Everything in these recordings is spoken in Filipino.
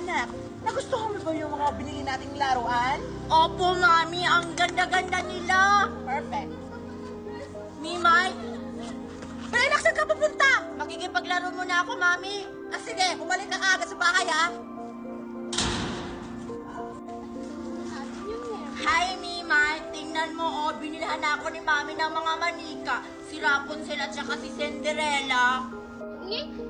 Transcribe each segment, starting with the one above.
Anak, nagustuhan mo ba yung mga binili nating laruan? Opo, Mami. Ang ganda-ganda nila. Perfect. Mimay, Pero saan ka pupunta? makikipaglaro muna ako, Mami. Sige, bumalik ka agad sa bahay, ha? Hi, Mimay. Tingnan mo, oh. Binilhan na ako ni Mami ng mga manika. Si Rapunzel at saka si Cinderella.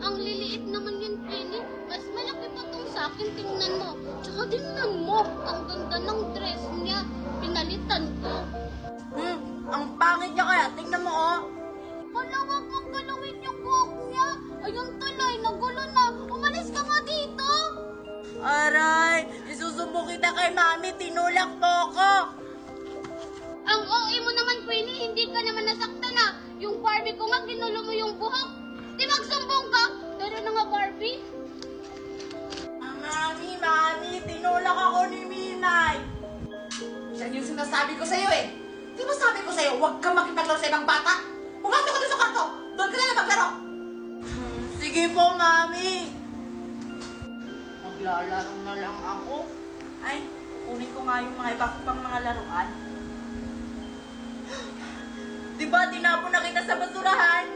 Ang liliit naman yun, Penny. Mas malaki pa tong sa akin, tingnan mo. Tsaka tingnan mo, ang ganda ng dress niya. Pinalitan ko. Ang pangit niya kaya. Tingnan mo, oh. Hala, wag mong galawin yung buhok niya. Ayun tuloy, nagulo na. Umalis ka nga dito. Aray, isusumbong kita kay Mami. Tinulak mo ako. Ang OA mo naman, Penny, hindi ka naman nasaktan na. Yung Barbie ko nga, ginulo mo yung buhok. Di magsumbong ka. Pero na nga, Barbie. Mami, tinulak ako ni Mimay. Yan yung sinasabi ko sa'yo, eh. Di ba sabi ko sa'yo, huwag kang makipaglaro sa ibang bata? Pumasok ka doon sa kwarto. Doon ka na lang maglaro. Sige po, Mami. Maglalaro na lang ako. Ay, kunin ko nga yung mga iba pang mga laruan. Di ba tinapon na kita sa basurahan?